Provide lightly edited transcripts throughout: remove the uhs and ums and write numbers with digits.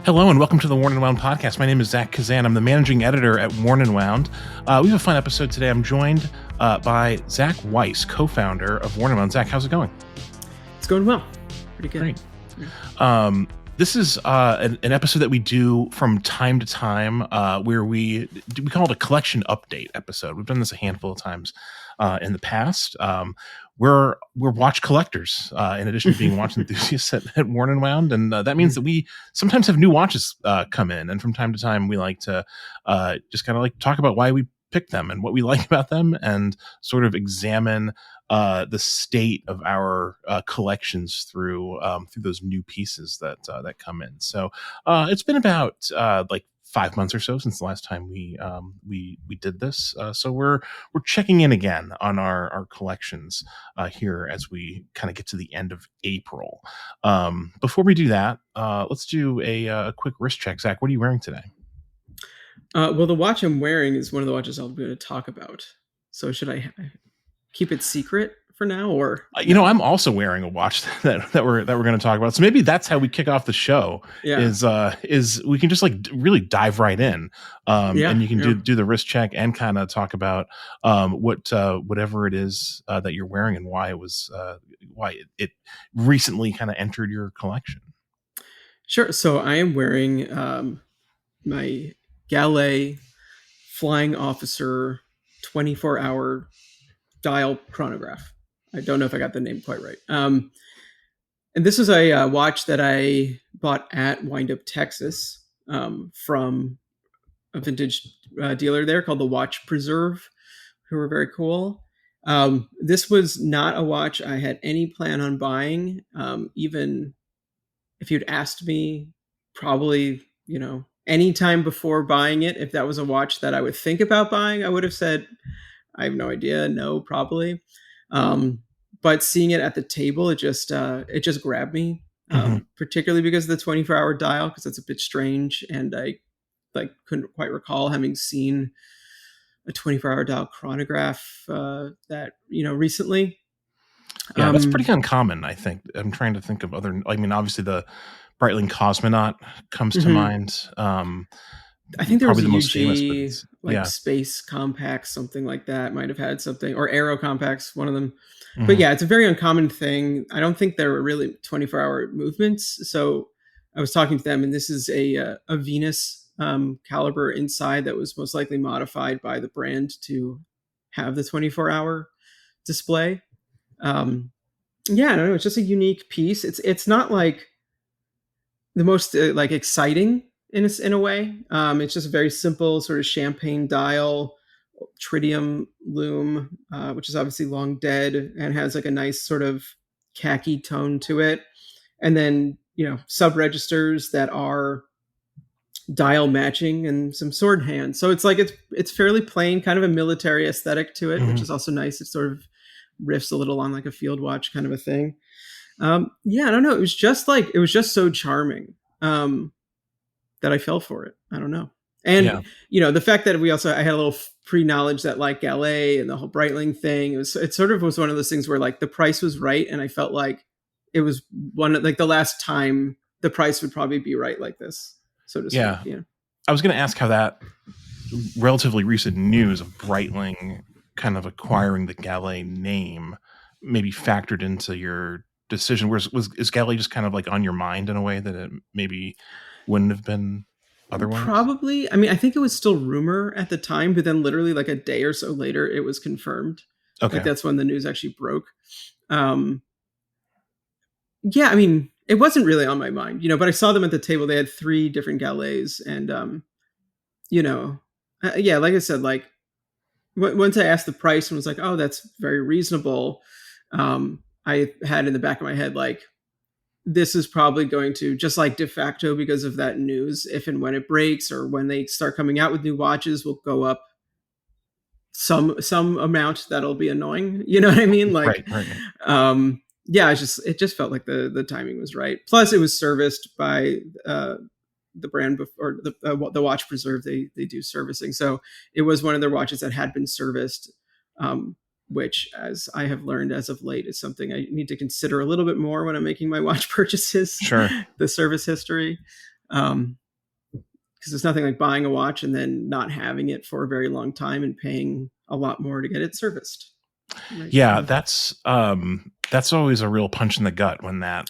Hello and welcome to the Worn and Wound podcast. My name is Zach Kazan. I'm the managing editor at Worn and Wound. We have a fun episode today. I'm joined by Zach Weiss, co-founder of Worn and Wound. Zach, how's it going? It's going well. Pretty good. Great. This is an episode that we do from time to time where we call it a collection update episode. We've done this a handful of times in the past. We're watch collectors in addition to being watch enthusiasts at Worn and Wound, and that means that we sometimes have new watches come in, and from time to time we like to just kind of like talk about why we picked them and what we like about them, and sort of examine the state of our collections through those new pieces that come in. So it's been about like 5 months or so since the last time we did this. So we're checking in again on our collections here as we kind of get to the end of April. Before we do that, let's do a quick wrist check. Zach, what are you wearing today? Well, the watch I'm wearing is one of the watches I'm going to talk about. So should I keep it secret for now, or I'm also wearing a watch that we're going to talk about. So maybe that's how we kick off the show. Yeah. Is we can just like really dive right in, and you can do the wrist check and kind of talk about whatever it is that you're wearing and why it recently kind of entered your collection. Sure. So I am wearing my Gallet Flying Officer 24-hour dial chronograph. I don't know if I got the name quite right. And this is a watch that I bought at Windup, Texas, from a vintage dealer there called the Watch Preserve, who were very cool. This was not a watch I had any plan on buying. Even if you'd asked me, probably, any time before buying it, if that was a watch that I would think about buying, I would have said, I have no idea. No, probably. But seeing it at the table, it just grabbed me, particularly because of the 24-hour dial, because it's a bit strange. And I couldn't quite recall having seen a 24-hour dial chronograph that, recently. Yeah, that's pretty uncommon, I think. I'm trying to think of other, obviously the Breitling Cosmonaut comes to mind. I think there was a UG Space Compacts, something like that might have had something, or Aero Compacts, one of them. But yeah, it's a very uncommon thing. I don't think there were really 24-hour movements. So I was talking to them, and this is a Venus caliber inside that was most likely modified by the brand to have the 24-hour display. I don't know. It's just a unique piece. It's not like the most exciting in a way. It's just a very simple sort of champagne dial, tritium loom, which is obviously long dead and has like a nice sort of khaki tone to it. And then, sub registers that are dial matching and some sword hands. So it's like, it's fairly plain, kind of a military aesthetic to it, which is also nice. It sort of riffs a little on like a field watch kind of a thing. I don't know. It was just so charming. That I fell for it. I don't know. And, the fact that I had a little pre-knowledge that like Gallet and the whole Breitling thing, it sort of was one of those things where like the price was right. And I felt like it was the last time the price would probably be right like this, so to speak. Yeah. I was going to ask how that relatively recent news of Breitling kind of acquiring the Gallet name maybe factored into your decision. Is Gallet just kind of like on your mind in a way that it maybe wouldn't have been otherwise? Probably. I think it was still rumor at the time, but then literally like a day or so later, it was confirmed. Okay. Like that's when the news actually broke. It wasn't really on my mind, but I saw them at the table. They had 3 different Gallets, and like I said, like once I asked the price and was like, oh, that's very reasonable. I had in the back of my head, like, this is probably going to, just like de facto because of that news, if and when it breaks or when they start coming out with new watches, will go up some amount that'll be annoying. You know what I mean? Like, right. It just felt like the timing was right. Plus it was serviced by the brand before the Watch Preserve. They do servicing. So it was one of their watches that had been serviced, which, as I have learned as of late, is something I need to consider a little bit more when I'm making my watch purchases. Sure. The service history. Because there's nothing like buying a watch and then not having it for a very long time and paying a lot more to get it serviced. Right? Yeah, that's always a real punch in the gut when that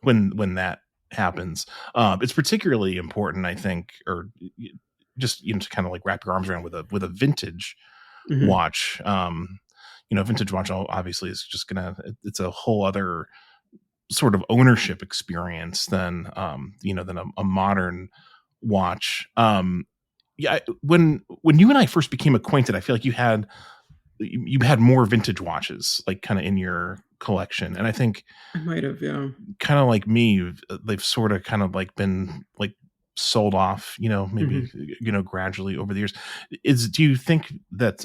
when that happens. It's particularly important, I think, or just to kind of like wrap your arms around with a vintage watch. Vintage watch obviously is just it's a whole other sort of ownership experience than than a modern watch. When you and I first became acquainted, I feel like you had more vintage watches like kind of in your collection, and I think I might have, kind of like me, they've sort of kind of like been like sold off, maybe gradually over the years. Do you think that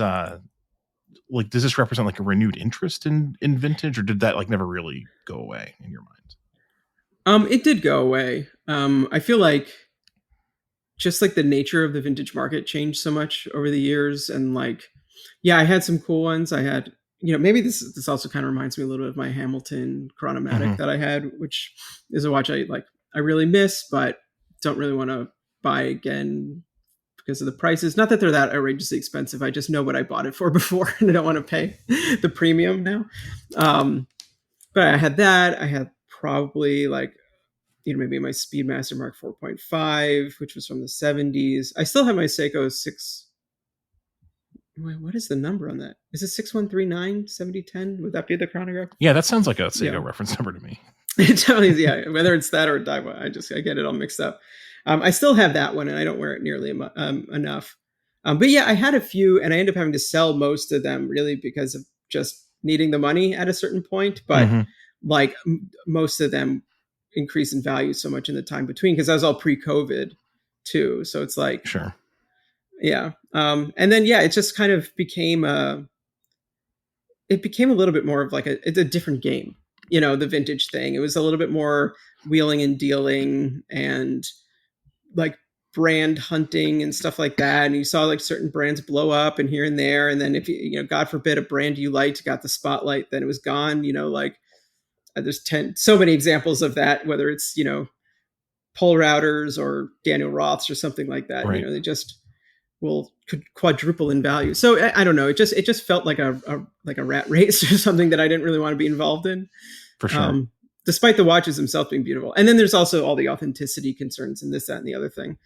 like does this represent like a renewed interest in vintage, or did that like never really go away in your mind? It did go away. I feel like just like the nature of the vintage market changed so much over the years, and like, yeah, I had some cool ones. I had, maybe this also kind of reminds me a little bit of my Hamilton Chronomatic that I had, which is a watch I really miss, but don't really want to buy again because of the prices. Not that they're that outrageously expensive. I just know what I bought it for before, and I don't want to pay the premium now. But I had that. I had probably like, maybe my Speedmaster Mark 4.5, which was from the 70s. I still have my Seiko 6. What is the number on that? Is it 6139 7010? Would that be the chronograph? Yeah, that sounds like a Seiko reference number to me. It totally is, yeah. Whether it's that or a Daiwa, I get it all mixed up. I still have that one, and I don't wear it nearly enough. But yeah, I had a few, and I ended up having to sell most of them really because of just needing the money at a certain point. But like most of them increase in value so much in the time between, because that was all pre-COVID too. So it's like, sure. Yeah. And then, it just kind of became a little bit more of like it's a different game, the vintage thing. It was a little bit more wheeling and dealing and like brand hunting and stuff like that. And you saw like certain brands blow up and here and there. And then if you, God forbid, a brand you liked got the spotlight, then it was gone, like there's so many examples of that, whether it's, Pole Routers or Daniel Roths or something like that. Right. They just could quadruple in value. So I don't know. It just felt like a rat race or something that I didn't really want to be involved in. For sure. Despite the watches themselves being beautiful. And then there's also all the authenticity concerns and this, that, and the other thing.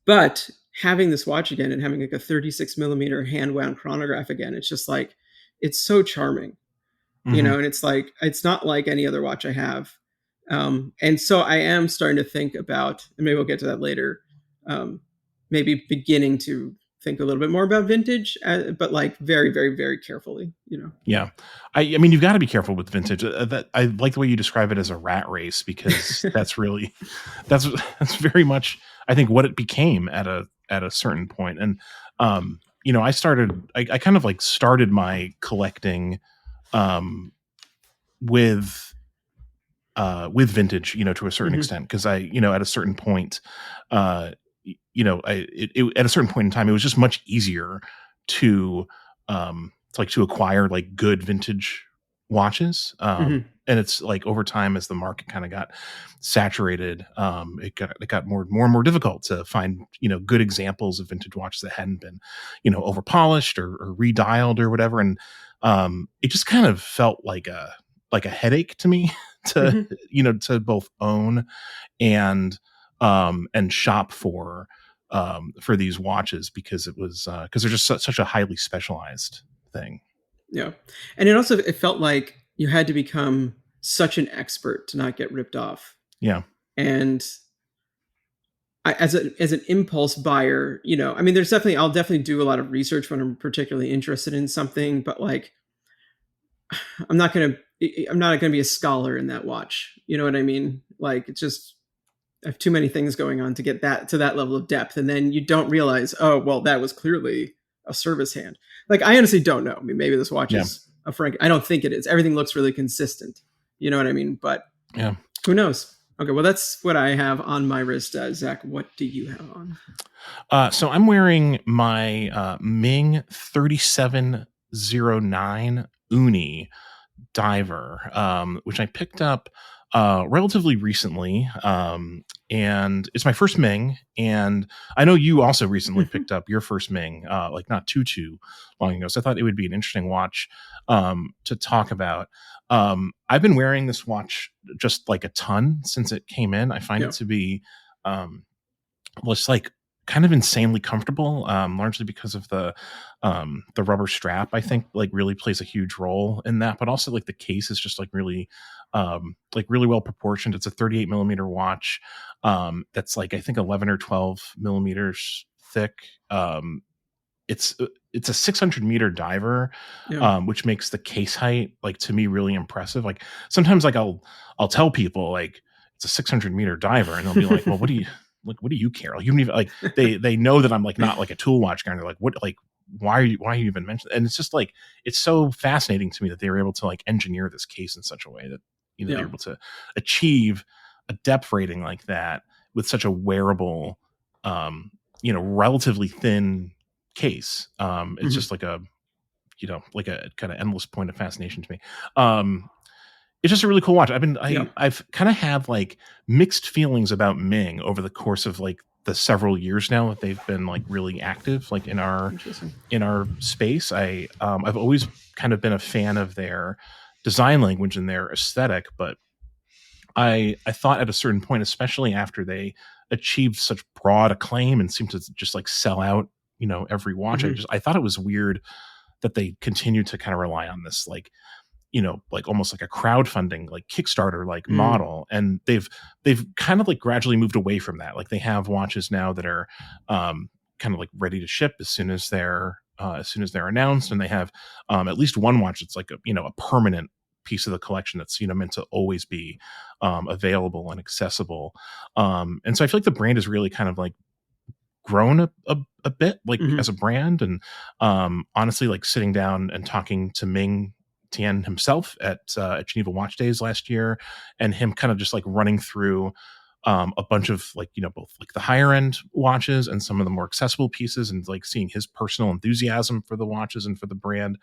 But having this watch again and having like a 36 millimeter hand wound chronograph again, it's just like, it's so charming, and it's like, it's not like any other watch I have. And so I am starting to think about, and maybe we'll get to that later, maybe beginning to think a little bit more about vintage, but like very, very, very carefully, Yeah. I mean, you've got to be careful with vintage. That I like the way you describe it as a rat race, because that's really, that's very much, I think, what it became at a certain point. And, I kind of like started my collecting, with vintage, to a certain extent, because I, at a certain point, at a certain point in time, it was just much easier to acquire like good vintage watches. And it's like over time, as the market kind of got saturated, it got more and more difficult to find, good examples of vintage watches that hadn't been, over polished or redialed or whatever. And it just kind of felt like a headache to me to, to both own and shop for these watches, because it was, because they're just such a highly specialized thing. Yeah. And it felt like you had to become such an expert to not get ripped off. Yeah. And as an impulse buyer, I mean, I'll definitely do a lot of research when I'm particularly interested in something, but like, I'm not going to be a scholar in that watch. You know what I mean? Like, it's just, I have too many things going on to get that to that level of depth. And then you don't realize, oh, well, that was clearly a service hand. Like, I honestly don't know. I mean, maybe this watch is a Frank. I don't think it is. Everything looks really consistent. You know what I mean? But who knows? Okay, well, that's what I have on my wrist. Zach, what do you have on? So I'm wearing my Ming 3709 Uni diver, which I picked up relatively recently, and it's my first Ming. And I know you also recently picked up your first Ming, like not too long ago. So I thought it would be an interesting watch to talk about. I've been wearing this watch just like a ton since it came in. I find it to be well, it's like kind of insanely comfortable, largely because of the rubber strap. I think like really plays a huge role in that, but also like the case is just like really well proportioned. It's a 38 millimeter watch, that's like I think 11 or 12 millimeters thick. It's it's a 600-meter diver, which makes the case height like to me really impressive. Like sometimes like I'll tell people like it's a 600-meter diver, and they'll be like, "Well, what do you care?" Like you don't even like they know that I'm like not like a tool watch guy. And they're like, "What like why are you even mentioning?" And it's just like it's so fascinating to me that they were able to like engineer this case in such a way that they're able to achieve a depth rating like that with such a wearable, relatively thin case. It's just like a like a kind of endless point of fascination to me. It's just a really cool watch. I've kind of had like mixed feelings about Ming over the course of like the several years now that they've been like really active like in our space. I've always kind of been a fan of their design language and their aesthetic, but I thought at a certain point, especially after they achieved such broad acclaim and seemed to just like sell out, every watch. I thought it was weird that they continued to kind of rely on this like, like almost like a crowdfunding, like Kickstarter like model. And they've kind of like gradually moved away from that. Like they have watches now that are kind of like ready to ship as soon as they're announced. And they have at least one watch that's like a permanent piece of the collection that's meant to always be available and accessible. And so I feel like the brand is really kind of like grown a bit like as a brand. And honestly, like sitting down and talking to Ming Tian himself at Geneva Watch Days last year, and him kind of just like running through a bunch of like both like the higher end watches and some of the more accessible pieces, and like seeing his personal enthusiasm for the watches and for the brand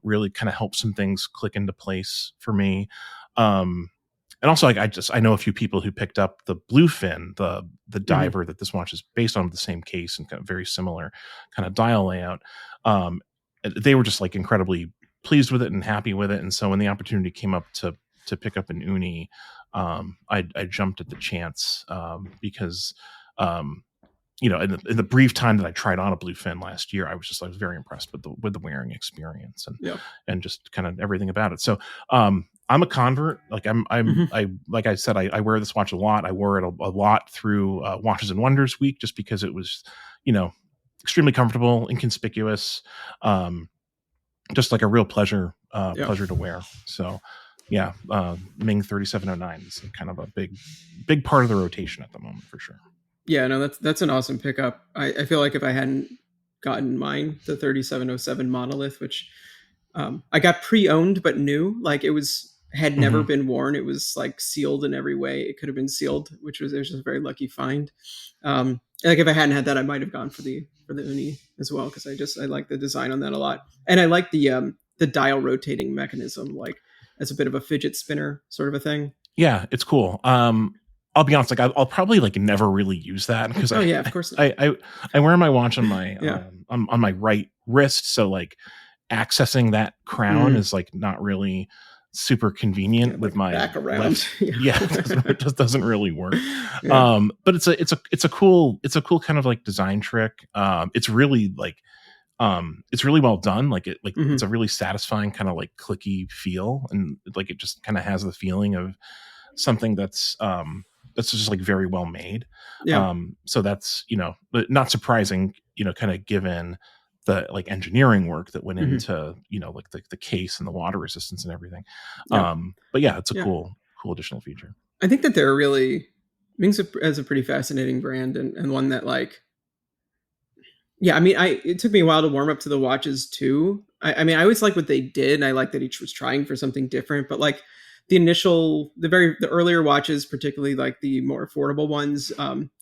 really kind of helped some things click into place for me. And also, like I know a few people who picked up the Bluefin, the diver that this watch is based on, with the same case and kind of very similar kind of dial layout. They were just like incredibly pleased with it and happy with it. And so when the opportunity came up to pick up an uni, I jumped at the chance because in the brief time that I tried on a Bluefin last year, I was very impressed with the wearing experience and just kind of everything about it. So I'm a convert. Like I like I said, I wear this watch a lot. I wore it a lot through Watches and Wonders week, just because it was extremely comfortable, inconspicuous, just like a real pleasure to wear. So yeah, Ming 3709 is kind of a big part of the rotation at the moment for sure. Yeah, no, that's an awesome pickup. I feel like if I hadn't gotten mine, the 3707 monolith, which I got pre-owned but new, like it had never been worn. It was like sealed in every way it could have been sealed, it was just a very lucky find. Like if I hadn't had that, I might have gone for the uni as well, because I like the design on that a lot, and I like the dial rotating mechanism, like as a bit of a fidget spinner sort of a thing. Yeah, it's cool. I'll be honest, like I'll probably like never really use that because of course not. I wear my watch on my on my right wrist, so like accessing that crown is like not really super convenient with my back around. It just doesn't really work. But it's a cool kind of like design trick. It's really like it's really well done. Like it's a really satisfying kind of like clicky feel, and like it just kind of has the feeling of something that's just like very well made. So that's not surprising, kind of given the like engineering work that went into like the case and the water resistance and everything. But yeah, it's a cool additional feature. I think that they're really Ming's as a pretty fascinating brand, and one that like it took me a while to warm up to the watches too. I always like what they did, and I like that each was trying for something different, but like the earlier watches, particularly like the more affordable ones,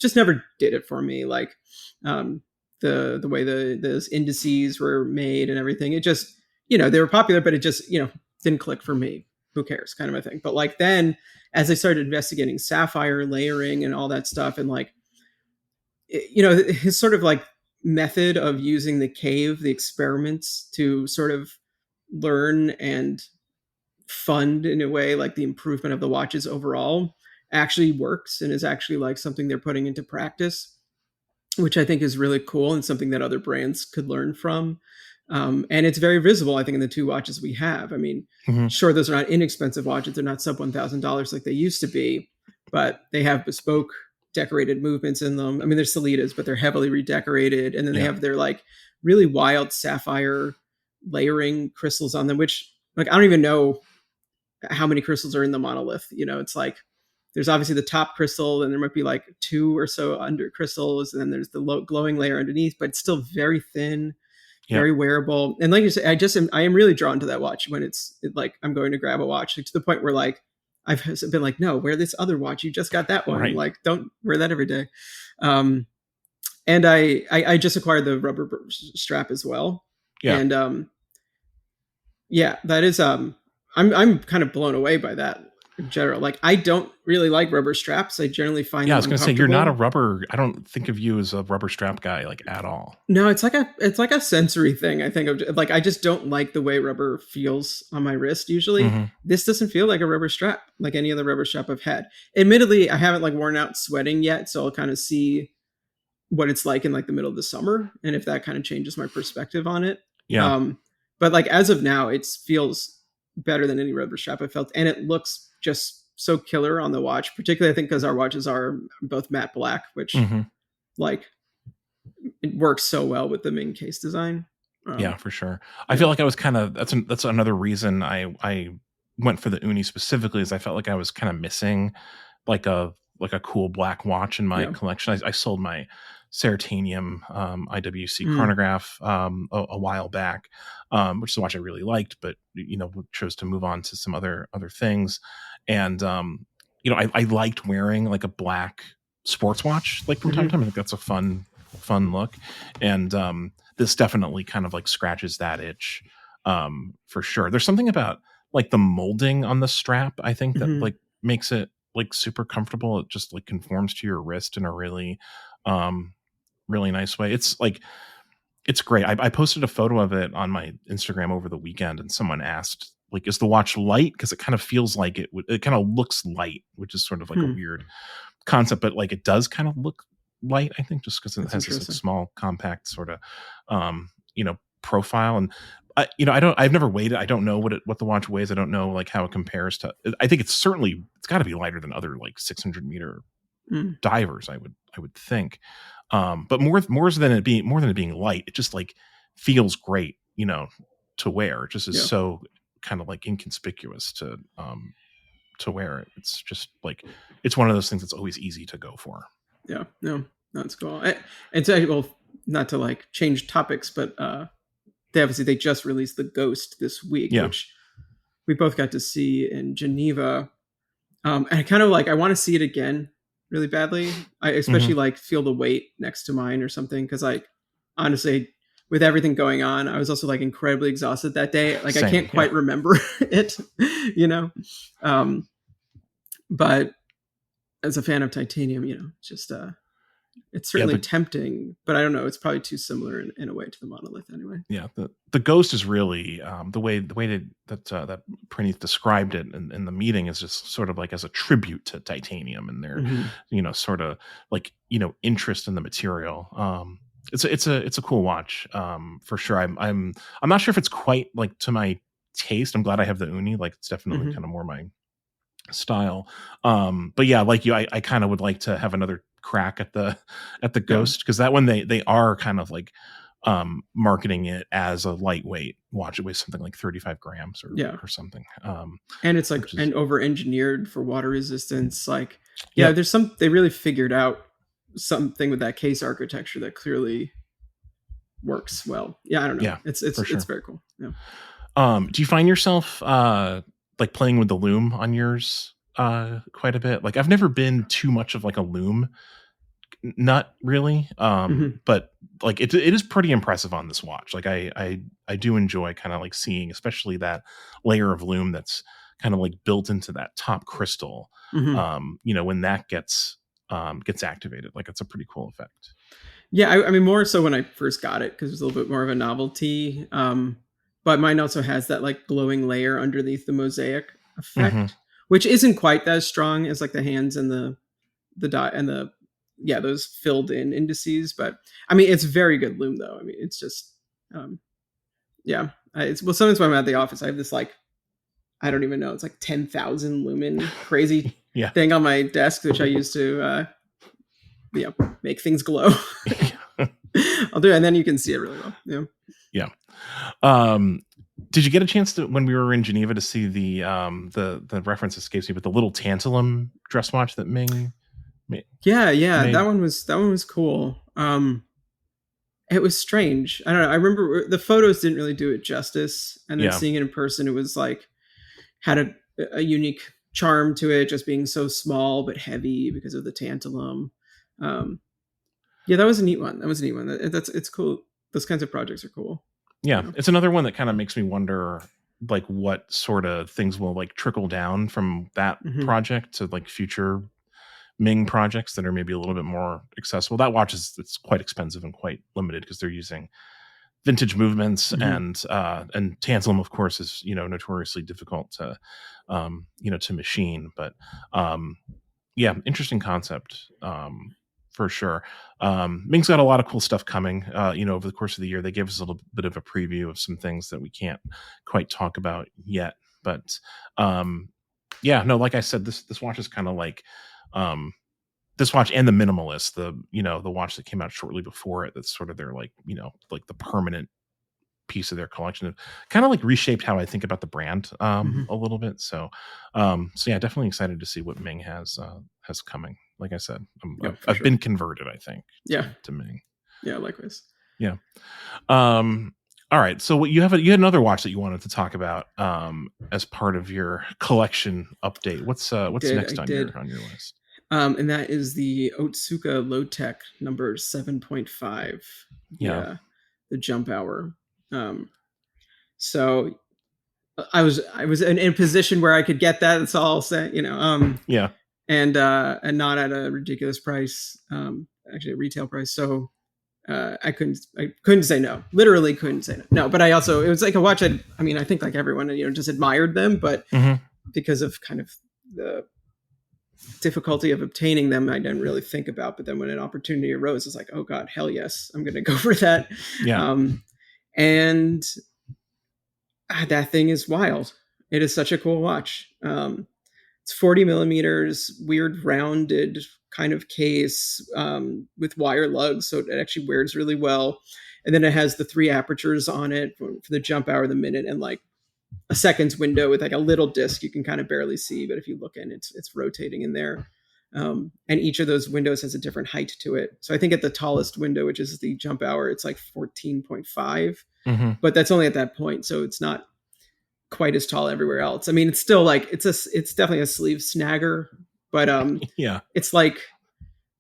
just never did it for me. Like the way those indices were made and everything, it just they were popular, but it just didn't click for me. who cares kind of a thing. But like then as I started investigating sapphire layering and all that stuff, and like, you know, his sort of like method of using the cave, the experiments to sort of learn and fund in a way like the improvement of the watches overall actually works and is actually like something they're putting into practice, which I think is really cool and something that other brands could learn from. And it's very visible, I think, in the two watches we have. I mean, sure, those are not inexpensive watches. They're not sub $1,000 like they used to be, but they have bespoke decorated movements in them. I mean, they're Solitas, but they're heavily redecorated. And then they have their like really wild sapphire layering crystals on them, which like, I don't even know how many crystals are in the monolith. You know, it's like, there's obviously the top crystal, and there might be like 2 or so under crystals, and then there's the glowing layer underneath, but it's still very thin, very wearable. And like you said, I am really drawn to that watch when it's like I'm going to grab a watch, like, to the point where like I've been like, no, wear this other watch. You just got that one. Right. Like, don't wear that every day. And I just acquired the rubber strap as well. Yeah. And yeah, that is I'm kind of blown away by that. In general, like I don't really like rubber straps. I generally find I was going to say, you're not a rubber. I don't think of you as a rubber strap guy, like, at all. No, it's like a sensory thing. I think of like, I just don't like the way rubber feels on my wrist. Usually, this doesn't feel like a rubber strap, like any other rubber strap I've had. Admittedly, I haven't like worn out sweating yet, so I'll kind of see what it's like in like the middle of the summer, and if that kind of changes my perspective on it. Yeah. But like as of now, it feels better than any rubber strap I've felt, and it looks just so killer on the watch, particularly I think because our watches are both matte black, which like it works so well with the main case design. Yeah, for sure. I feel like I was kind of, that's another reason I went for the Uni specifically, is I felt like I was kind of missing like a cool black watch in my collection. I sold my Ceratanium IWC chronograph a while back, which is a watch I really liked, but you know, chose to move on to some other things. And you know, I liked wearing like a black sports watch like from time to time. I think that's a fun look. And this definitely kind of like scratches that itch for sure. There's something about like the molding on the strap, I think, that like makes it like super comfortable. It just like conforms to your wrist in a really really nice way. It's like, it's great. I posted a photo of it on my Instagram over the weekend, and someone asked, like, is the watch light? Because it kind of feels like it kind of looks light, which is sort of like a weird concept, but like it does kind of look light, I think, just because it has this like small, compact sort of you know, profile. And you know, I've never weighed it. I don't know what the watch weighs. I don't know like how it compares to. I think it's got to be lighter than other like 600 meter divers, I would think. But more than it being light, it just like feels great, you know, to wear. It just is so kind of like inconspicuous to wear it. It's just like, it's one of those things that's always easy to go for. Yeah, no, that's cool. And so, well, not to like change topics, but they just released the Ghost this week, which we both got to see in Geneva. And I kind of like, I want to see it again really badly. I especially like feel the weight next to mine or something, because like honestly, with everything going on, I was also like incredibly exhausted that day. Like, I can't quite remember it, you know. But as a fan of titanium, you know, just it's certainly tempting, but I don't know. It's probably too similar in a way to the monolith anyway. Yeah, the Ghost is really the way that Praneeth described it in the meeting is just sort of like as a tribute to titanium and their you know, sort of like, you know, interest in the material. It's a cool watch for sure. I'm not sure if it's quite like to my taste. I'm glad I have the Uni. Like, it's definitely kind of more my style. But yeah, like you, I kind of would like to have another crack at the Ghost, because that one they are kind of like marketing it as a lightweight watch. It weighs something like 35 grams or something. And it's like and over engineered for water resistance. Like, there's they really figured out something with that case architecture that clearly works well. I don't know. Yeah, it's very cool. Yeah. Do you find yourself like playing with the lume on yours quite a bit? Like, I've never been too much of like a lume nut really, but like it is pretty impressive on this watch. Like, I do enjoy kind of like seeing especially that layer of lume that's kind of like built into that top crystal. When that gets activated, like it's a pretty cool effect. Yeah, I mean more so when I first got it because it was a little bit more of a novelty. But mine also has that like glowing layer underneath the mosaic effect, which isn't quite as strong as like the hands and the dot and the those filled in indices. But I mean, it's very good loom though. I mean, it's just sometimes when I'm at the office, I have this like I don't even know, it's like 10,000 lumen crazy thing on my desk, which I use to make things glow. I'll do it, and then you can see it really well. Did you get a chance to, when we were in Geneva, to see the reference escapes me, but the little tantalum dress watch that Ming made? Yeah, that one was cool. It was strange. I don't know. I remember the photos didn't really do it justice, and then seeing it in person, it was like had a unique charm to it, just being so small but heavy because of the tantalum. That was a neat one. It's cool. Those kinds of projects are cool. Yeah, it's another one that kind of makes me wonder, like, what sort of things will like trickle down from that project to like future Ming projects that are maybe a little bit more accessible. That watch it's quite expensive and quite limited because they're using vintage movements, and tantalum, of course, is notoriously difficult to to machine. But interesting concept. For sure. Ming's got a lot of cool stuff coming, over the course of the year. They gave us a little bit of a preview of some things that we can't quite talk about yet. But like I said, this watch is kind of like this watch and the Minimalist, the watch that came out shortly before it. That's sort of their like the permanent piece of their collection, kind of like reshaped how I think about the brand a little bit. So definitely excited to see what Ming has coming. Like I said, I've been converted, I think, to Ming. Yeah, likewise. Yeah. All right. So you had another watch that you wanted to talk about as part of your collection update. What's next on your list? And that is the Otsuka Low-Tech number 7.5. Yeah. The jump hour. So I was in a position where I could get that. That's all I'll say, and not at a ridiculous price, actually a retail price. So I couldn't say no. Literally couldn't say no. But it was like a watch. I think like everyone, just admired them, but because of kind of the difficulty of obtaining them, I didn't really think about. But then when an opportunity arose, it's like, oh God, hell yes, I'm going to go for that. Yeah. And that thing is wild. It is such a cool watch. It's 40 millimeters, weird rounded kind of case with wire lugs, so it actually wears really well. And then it has the 3 apertures on it for the jump hour, the minute, and like a seconds window with like a little disc you can kind of barely see, but if you look in, it's rotating in there. And each of those windows has a different height to it. So I think at the tallest window, which is the jump hour, it's like 14.5, but that's only at that point. So it's not quite as tall everywhere else. I mean, it's still like, it's definitely a sleeve snagger, but it's like,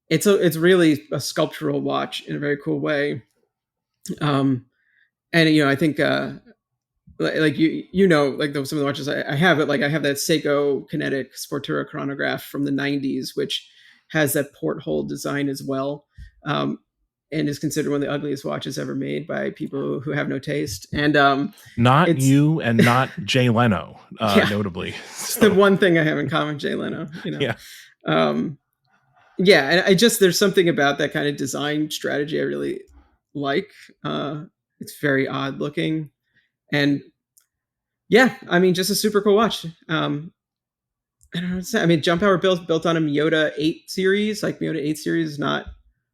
it's really a sculptural watch in a very cool way. And I think, like like some of the watches I have it, like I have that Seiko Kinetic Sportura chronograph from the 90s, which has that porthole design as well, and is considered one of the ugliest watches ever made by people who have no taste. And not you and not Jay Leno, notably. It's the one thing I have in common with Jay Leno. And there's something about that kind of design strategy I really like. It's very odd looking. And just a super cool watch. I don't know what to say. I mean, jump hour built on a Miyota 8 series. Like Miyota 8 series is not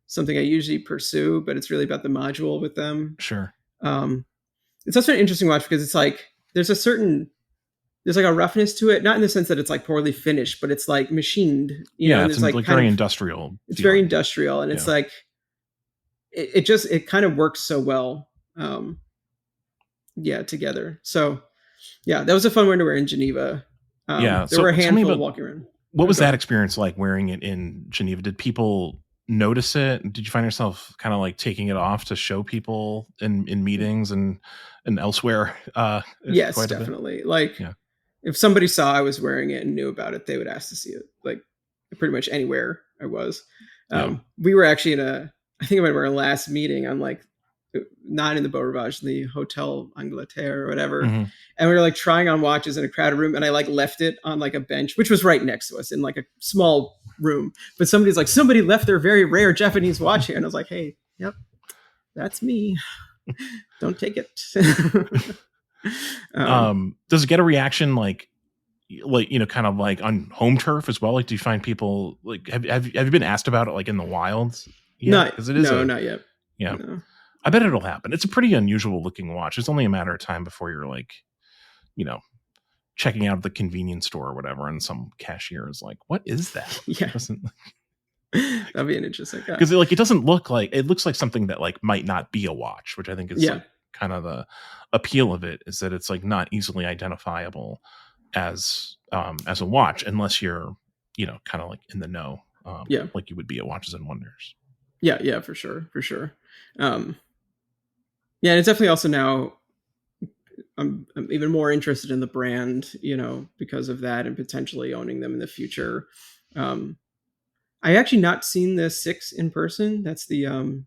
something I usually pursue, but it's really about the module with them. Sure. It's also an interesting watch because it's like there's like a roughness to it, not in the sense that it's like poorly finished, but it's like machined. It's like very industrial. It's very industrial, and it's like it kind of works so well. Together. So that was a fun one to wear in Geneva. There were a handful walking around. What was that experience like wearing it in Geneva? Did people notice it? Did you find yourself kind of like taking it off to show people in meetings and elsewhere? Yes, definitely. if somebody saw I was wearing it and knew about it, they would ask to see it, like pretty much anywhere I was. We were actually I think it might be our last meeting on like, not in the Beau Rivage, in the Hotel Angleterre or whatever. Mm-hmm. And we were like trying on watches in a crowded room, and I like left it on like a bench, which was right next to us in like a small room. But somebody's like, somebody left their very rare Japanese watch here. And I was like, hey, yep, that's me. Don't take it. Does it get a reaction like, you know, kind of like on home turf as well? Like, do you find people like, have you been asked about it like in the wilds? Not yet. Yeah. No. I bet it'll happen. It's a pretty unusual looking watch. It's only a matter of time before you're like, you know, checking out the convenience store or whatever, and some cashier is like, what is that? Yeah. That'd be an interesting, because like it doesn't look like, it looks like something that like might not be a watch, which I think is like kind of the appeal of it, is that it's like not easily identifiable as a watch unless you're, you know, kind of like in the know, like you would be at Watches and Wonders. Yeah, for sure. Yeah, and it's definitely also now I'm even more interested in the brand, you know, because of that, and potentially owning them in the future. I actually not seen the 6 in person. That's the you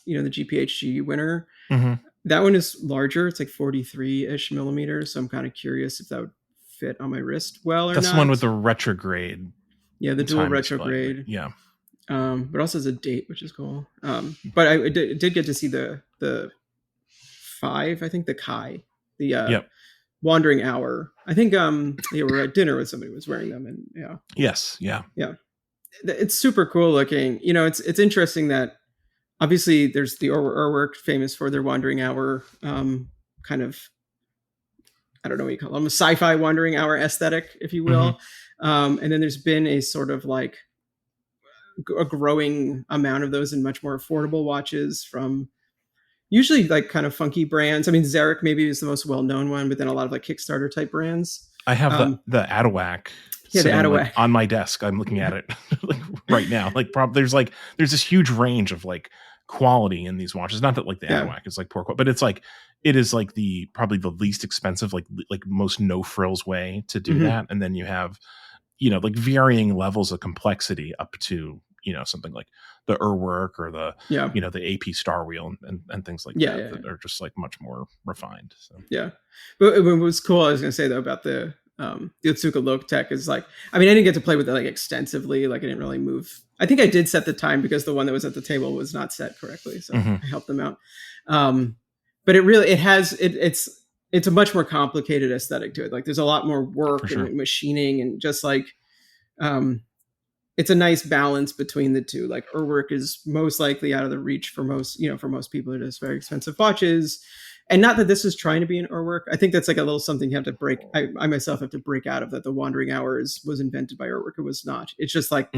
know, the GPHG winner. Mm-hmm. That one is larger. It's like 43-ish millimeters. So I'm kind of curious if that would fit on my wrist well or not. That's the one with the retrograde. Yeah, the dual retrograde. Yeah. But also has a date, which is cool. But I did get to see the 5, I think, the Kai, the Wandering Hour. I think they were at dinner with somebody who was wearing them, and Yes, yeah. It's super cool looking. You know, it's interesting that obviously there's the Urwerk, famous for their Wandering Hour, kind of, I don't know what you call them, a sci-fi Wandering Hour aesthetic, if you will. Mm-hmm. And then there's been a sort of like a growing amount of those in much more affordable watches from usually like kind of funky brands. I mean, Zarek maybe is the most well-known one, but then a lot of like Kickstarter type brands. I have the Adawak. Yeah, the Adawak like, on my desk. I'm looking at it like right now. Like there's this huge range of like quality in these watches. Not that like the Adawak is like poor quality, but it's like, it is like probably the least expensive, like most no frills way to do that. And then you have, you know, like varying levels of complexity up to, you know, something like the Urwerk or the, you know, the AP Star Wheel and things like that are just like much more refined. So. Yeah. But what was cool, I was going to say though, about the Otsuka Loktek is like, I mean, I didn't get to play with it like extensively. Like I didn't really move. I think I did set the time because the one that was at the table was not set correctly. So I helped them out. But it's a much more complicated aesthetic to it. Like there's a lot more work and machining, and just like, it's a nice balance between the two. Like Urwerk is most likely out of the reach for most people. It is very expensive watches. And not that this is trying to be an Urwerk. I think that's like a little something you have to break. I myself have to break out of that. The Wandering Hours was invented by Urwerk. It was not. It's just like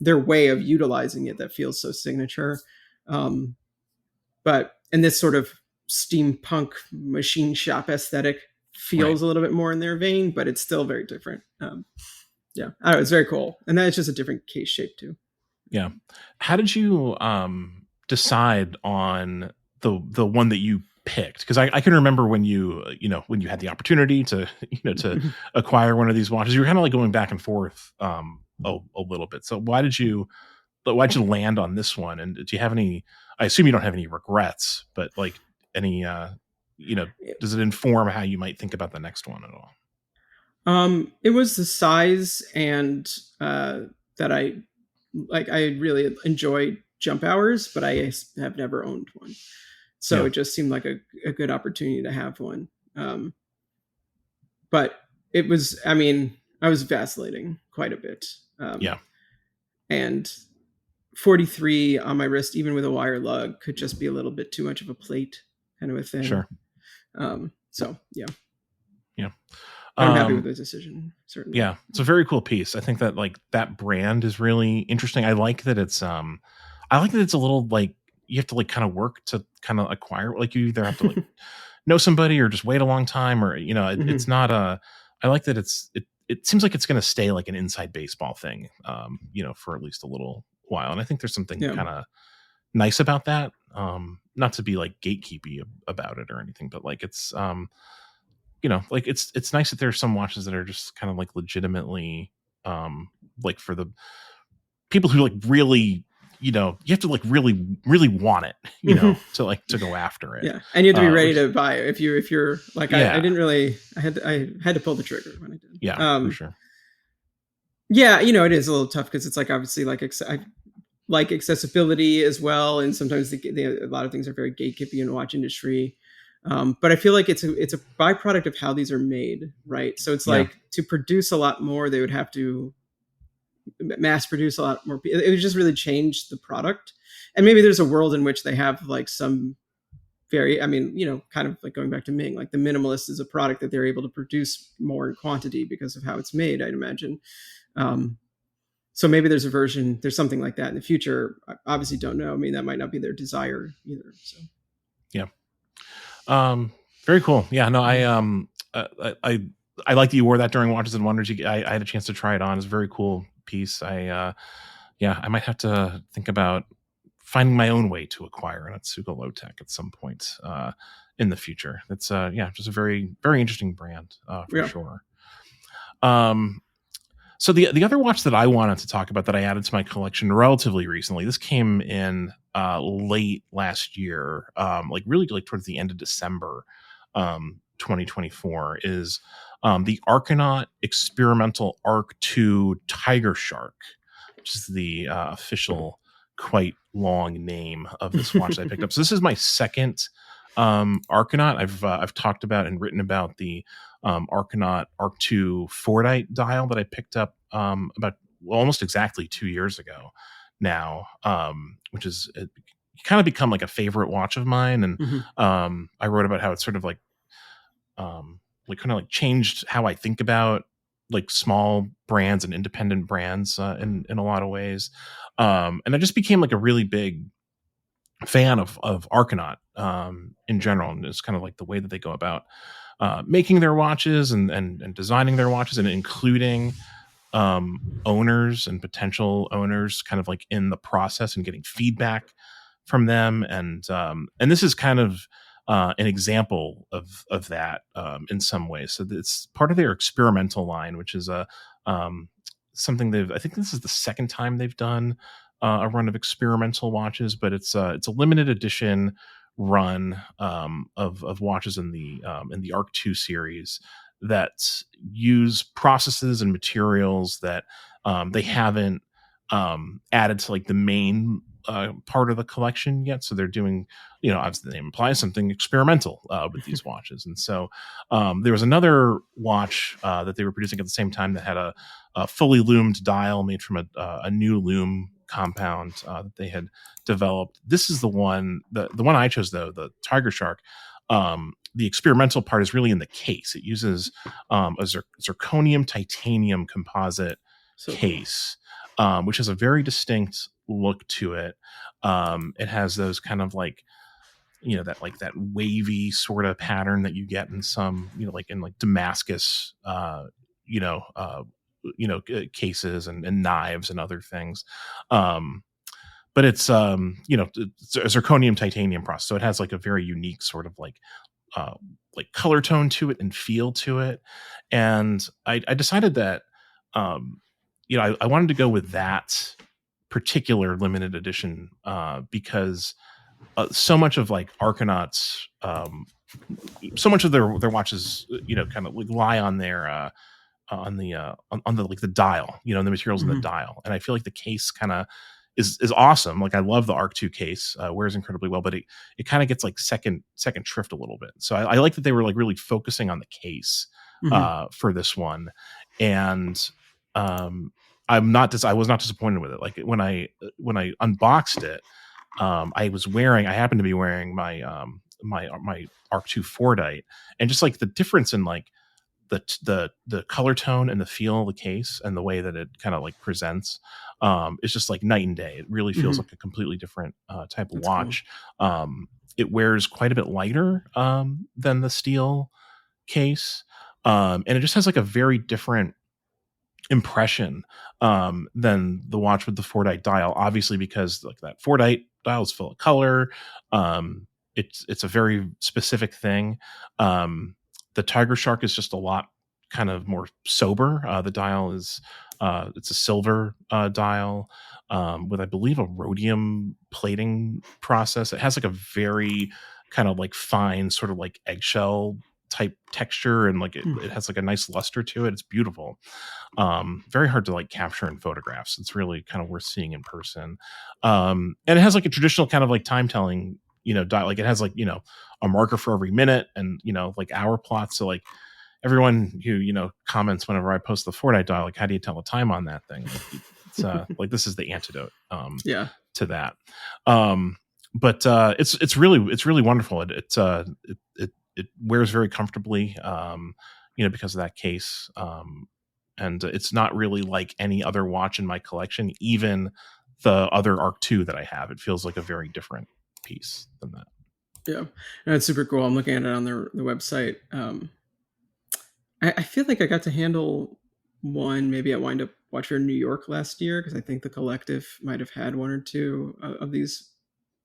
their way of utilizing it that feels so signature. But in this sort of steampunk machine shop aesthetic feels a little bit more in their vein, but it's still very different. Yeah, I don't know, it's very cool. And that's just a different case shape too. Yeah. How did you decide on the one that you picked? Because I can remember when you had the opportunity to, to acquire one of these watches, you were kind of like going back and forth a little bit. So why'd you land on this one? And do you have any, I assume you don't have any regrets, but like any, does it inform how you might think about the next one at all? It was the size and that I really enjoy jump hours, but I have never owned one. So it just seemed like a good opportunity to have one. But it was, I mean, I was vacillating quite a bit. And 43 on my wrist, even with a wire lug, could just be a little bit too much of a plate kind of a thing. Sure. So yeah. Yeah. I'm happy with the decision, certainly. Yeah, it's a very cool piece. I think that like that brand is really interesting. I like that it's a little like you have to like kind of work to kind of acquire. Like you either have to like know somebody or just wait a long time, or it's not a. I like that it seems like it's going to stay like an inside baseball thing, for at least a little while. And I think there's something kind of nice about that. Not to be like gatekeepy about it or anything, but like it's like it's nice that there's some watches that are just kind of like legitimately like for the people who like really, you have to like really really want it, to go after it. Yeah, and you have to be ready to buy it. If you're like, I didn't really, I had to pull the trigger when I did. Yeah, for sure. Yeah, it is a little tough because it's like obviously like I like accessibility as well, and sometimes a lot of things are very gatekeepy in the watch industry. But I feel like it's a byproduct of how these are made, right? So it's like to produce a lot more, they would have to mass produce a lot more. It would just really change the product. And maybe there's a world in which they have like some kind of like going back to Ming, like the minimalist is a product that they're able to produce more in quantity because of how it's made, I'd imagine. So maybe there's something like that in the future. I obviously don't know. I mean, that might not be their desire either. So yeah. Very cool. Yeah, no, I like that you wore that during Watches and Wonders. I had a chance to try it on. It's a very cool piece. I might have to think about finding my own way to acquire an Otsuka Low-Tech at some point in the future. It's just a very, very interesting brand for sure. So the other watch that I wanted to talk about that I added to my collection relatively recently, this came in late last year, really towards the end of December 2024, is the Archinaut Experimental Arc 2 Tiger Shark, which is the official quite long name of this watch that I picked up. So this is my second Archinaut. I've talked about and written about the Archinaut Arc 2 Fordite dial that I picked up about almost exactly 2 years ago now, which is kind of become like a favorite watch of mine. And I wrote about how it's sort of like kind of like changed how I think about like small brands and independent brands in a lot of ways. And I just became like a really big fan of Archinaut in general, and it's kind of like the way that they go about making their watches and designing their watches, and including owners and potential owners kind of like in the process and getting feedback from them. And this is kind of an example of that in some ways. So it's part of their experimental line, which is something I think this is the second time they've done a run of experimental watches, but it's a limited edition run of watches in the Arc 2 series that use processes and materials that they haven't added to like the main part of the collection yet. So they're doing, as the name implies, something experimental with these watches. And so there was another watch that they were producing at the same time that had a fully loomed dial made from a new loom compound that they had developed. This is the one I chose, though, the Tiger Shark. The experimental part is really in the case. It uses a zirconium titanium composite case, which has a very distinct look to it. It has those kind of like, that wavy sort of pattern that you get in some, like in like Damascus, cases and knives and other things. But it's it's a zirconium titanium process, so it has like a very unique sort of like color tone to it and feel to it. And I decided that I wanted to go with that particular limited edition because so much of like Archinaut's so much of their watches kind of lie on their on the like the dial, the materials in the dial. And I feel like the case kind of is awesome. Like I love the Arc 2 case, wears incredibly well, but it kind of gets like second shrift a little bit. So I like that they were like really focusing on the case for this one. And I was not disappointed with it. Like when I unboxed it, I happened to be wearing my my Arc 2 Fordite, and just like the difference in like the color tone and the feel of the case and the way that it kind of like presents is just like night and day. It really feels like a completely different type of watch. Cool. It wears quite a bit lighter than the steel case, and it just has like a very different impression than the watch with the Fordite dial, obviously, because like that Fordite dial is full of color. It's a very specific thing. The Tiger Shark is just a lot kind of more sober. The dial is it's a silver dial with, I believe, a rhodium plating process. It has like a very kind of like fine sort of like eggshell type texture, and like it has like a nice luster to it. It's beautiful. Very hard to like capture in photographs. It's really kind of worth seeing in person. And it has like a traditional kind of like time telling, dial. Like it has like, a marker for every minute, and like hour plots. So like everyone who comments whenever I post the Fortnite dial, like, how do you tell the time on that thing? Like, it's like, this is the antidote to that. But it's really wonderful. It wears very comfortably, because of that case. And it's not really like any other watch in my collection. Even the other Arc 2 that I have, it feels like a very different piece than that. Yeah, no, it's super cool. I'm looking at it on the website. I feel like I got to handle one maybe at Wind Up Watch Fair in New York last year, because I think the collective might have had one or two of these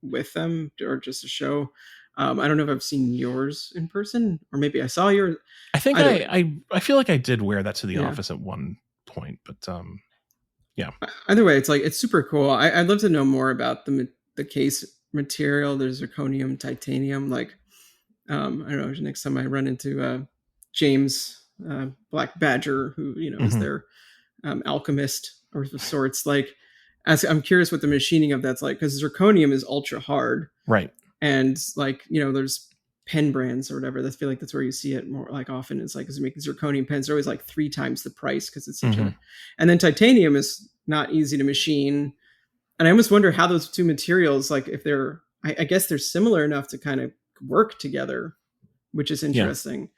with them, or just a show. I don't know if I've seen yours in person, or maybe I saw yours. I think I feel like I did wear that to the office at one point, but yeah. Either way, it's super cool. I'd love to know more about the case material. There's zirconium, titanium. Like, I don't know. Next time I run into James Black Badger, who is their alchemist or of sorts, like, I'm curious what the machining of that's like, because zirconium is ultra hard, right? And like, there's pen brands or whatever. I feel like that's where you see it more like often. It's like, because making zirconium pens, they're always like 3 times the price, because it's such a. And then titanium is not easy to machine, and I almost wonder how those two materials, like, if they're, I guess they're similar enough to kind of work together, which is interesting.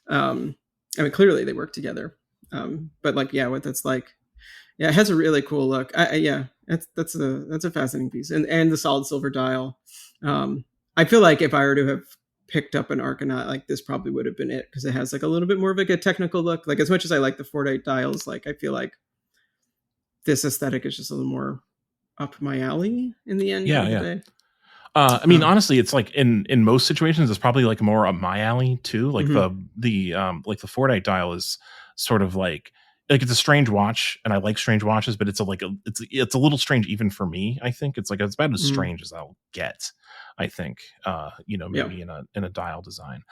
I mean, clearly they work together, but like, what that's like. Yeah, it has a really cool look. That's a fascinating piece, and the solid silver dial. I feel like if I were to have picked up an Arcanaut, like, this probably would have been it, because it has like a little bit more of like a technical look. Like, as much as I like the Fortnite dials, like, I feel like this aesthetic is just a little more up my alley in the end of the day. I mean, honestly, it's like in most situations, it's probably like more up my alley too. Like the Fortnite dial is sort of like it's a strange watch, and I like strange watches, but it's a little strange even for me. I think it's about as strange as I'll get. I think, maybe in a dial design.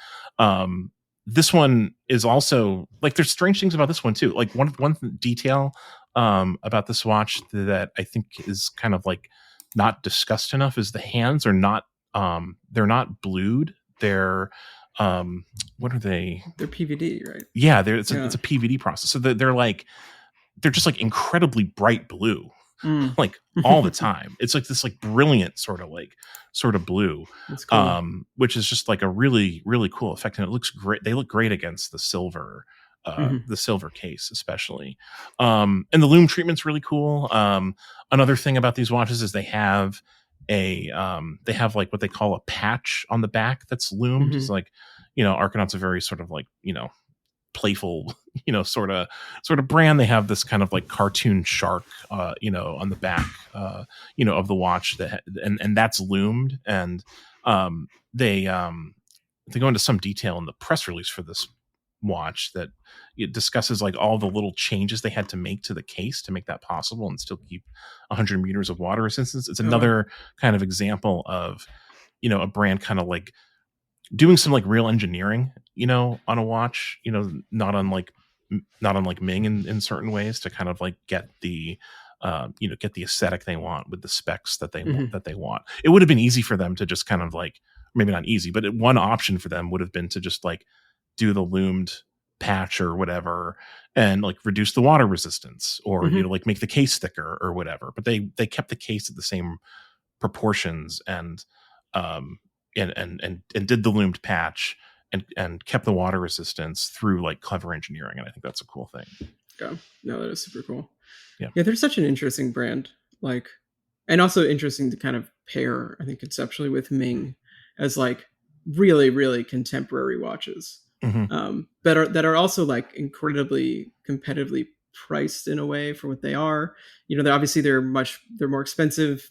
This one is also like, there's strange things about this one too. Like one detail about this watch that I think is kind of like not discussed enough is the hands are not they're not blued. They're what are they? They're PVD, right? Yeah, it's a PVD process. So they're just like incredibly bright blue, like all the time. It's like this like brilliant sort of blue, cool. Which is just like a really, really cool effect, and it looks great. They look great against the silver. The silver case, especially, and the lume treatment's really cool. Another thing about these watches is they have like what they call a patch on the back that's loomed. It's like, Arcanaut's a very sort of like, playful, sort of brand. They have this kind of like cartoon shark, on the back, of the watch and that's loomed, and they go into some detail in the press release for this watch that it discusses like all the little changes they had to make to the case to make that possible and still keep 100 meters of water resistance. It's another kind of example of, a brand kind of like doing some like real engineering, on a watch, not unlike Ming in certain ways, to kind of like get the get the aesthetic they want with the specs that they want. It would have been easy for them to just kind of like, maybe not easy, but one option for them would have been to just like do the loomed patch or whatever and like reduce the water resistance, or like make the case thicker or whatever, but they kept the case at the same proportions and did the loomed patch and kept the water resistance through like clever engineering, and I think that's a cool thing. No, that is super cool. Yeah, they're such an interesting brand, like, and also interesting to kind of pair, I think, conceptually with Ming as like really, really contemporary watches. That are also like incredibly competitively priced in a way for what they are. They're obviously they're more expensive.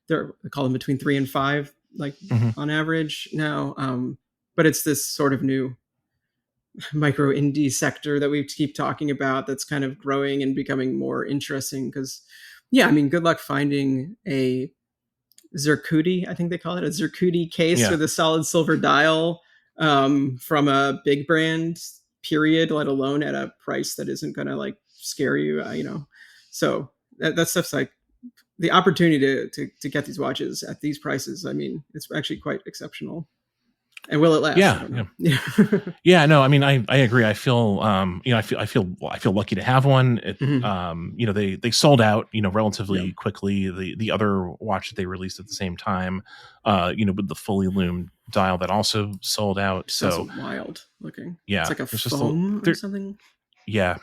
They call them between 3 and 5, like on average now. But it's this sort of new micro indie sector that we keep talking about that's kind of growing and becoming more interesting. Because, yeah, I mean, good luck finding a zircudi, I think they call it a zircudi case with a solid silver dial from a big brand, period, let alone at a price that isn't going to like scare you, So that stuff's like the opportunity to get these watches at these prices. I mean, it's actually quite exceptional. And will it last? Yeah. No, I mean, I agree. I feel, I feel lucky to have one. They sold out, relatively quickly. The other watch that they released at the same time, with the fully loomed dial that also sold out. So wild looking. Yeah. It's like a foam or something. Yeah.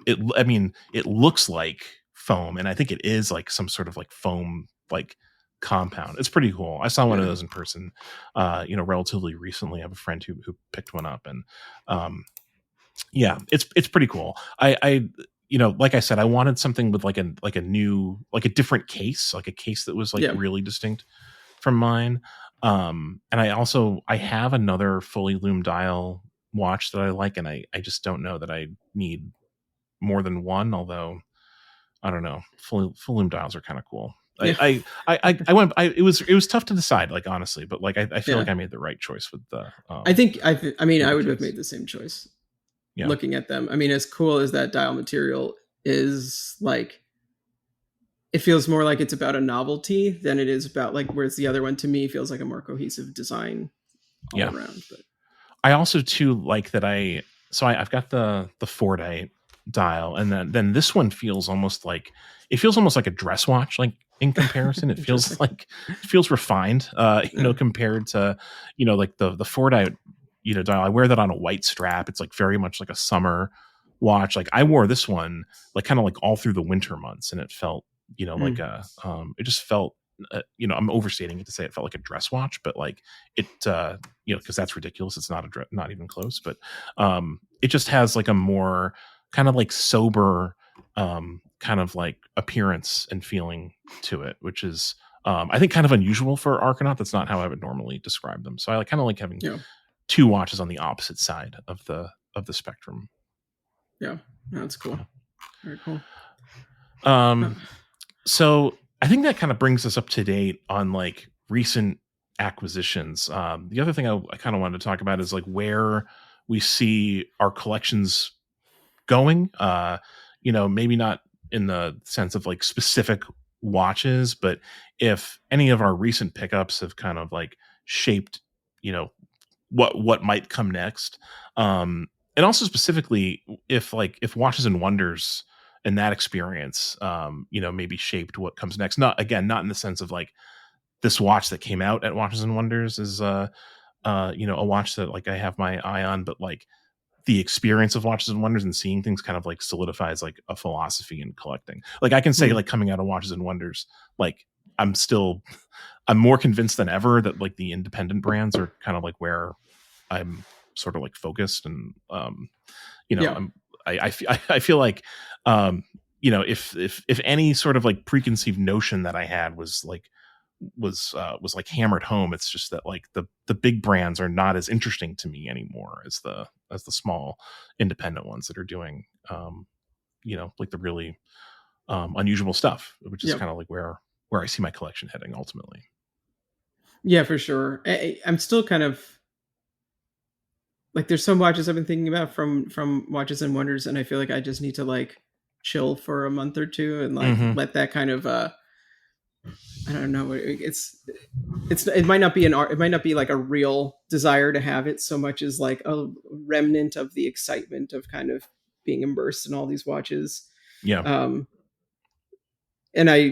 It looks like foam, and I think it is like some sort of like foam, like compound. It's pretty cool. I saw one of those in person, relatively recently. I have a friend who picked one up, and it's pretty cool. I like I said, I wanted something with like a new, like a different case, like a case that was like really distinct from mine. And I have another fully loomed dial watch that I like, and I just don't know that I need more than one, although I don't know, full loomed dials are kind of cool. It was tough to decide, like, honestly, but like I feel like I made the right choice with the I would have made the same choice. Looking at them, I mean, as cool as that dial material is, like, it feels more like it's about a novelty than it is about, like, whereas the other one to me feels like a more cohesive design all around. But I also too like that I've got the Fordite dial, and then this one feels almost like a dress watch, like, in comparison. It feels refined, compared to, like the Fordite, dial. I wear that on a white strap. It's like very much like a summer watch. Like, I wore this one like kind of like all through the winter months, and it felt, like it just felt, I'm overstating it to say it felt like a dress watch, but like it, because that's ridiculous. It's not not even close, but it just has like a more kind of like sober, kind of like appearance and feeling to it, which is, I think, kind of unusual for Argonaut. That's not how I would normally describe them. So I kind of like having two watches on the opposite side of the spectrum. Yeah, that's cool. Very cool. So I think that kind of brings us up to date on like recent acquisitions. The other thing I kind of wanted to talk about is like where we see our collections going. Maybe not in the sense of like specific watches, but if any of our recent pickups have kind of like shaped, what might come next. And also specifically if Watches and Wonders and that experience, maybe shaped what comes next. Not in the sense of like this watch that came out at Watches and Wonders is, a watch that like I have my eye on, but like the experience of Watches and Wonders and seeing things kind of like solidifies like a philosophy in collecting. Like, I can say like coming out of Watches and Wonders, like I'm more convinced than ever that like the independent brands are kind of like where I'm sort of like focused, and I feel like, if any sort of like preconceived notion that I had was like hammered home, it's just that like the big brands are not as interesting to me anymore as the small independent ones that are doing, like the really unusual stuff, which is kind of like where I see my collection heading ultimately. Yeah, for sure. I'm still kind of like, there's some watches I've been thinking about from Watches and Wonders, and I feel like I just need to like chill for a month or two and like let that kind of I don't know. It might not be it might not be like a real desire to have it so much as like a remnant of the excitement of kind of being immersed in all these watches. Yeah. And I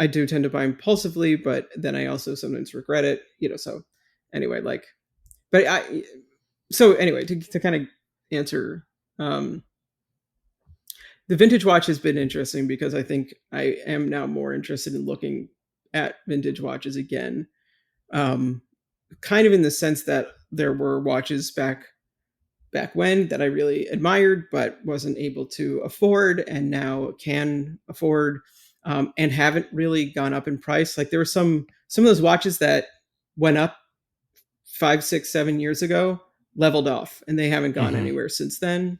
do tend to buy impulsively, but then I also sometimes regret it, so anyway, to kind of answer, the vintage watch has been interesting because I think I am now more interested in looking at vintage watches again. Kind of in the sense that there were watches back when that I really admired, but wasn't able to afford, and now can afford, and haven't really gone up in price. Like, there were some of those watches that went up 5, 6, 7 years ago leveled off, and they haven't gone anywhere since then.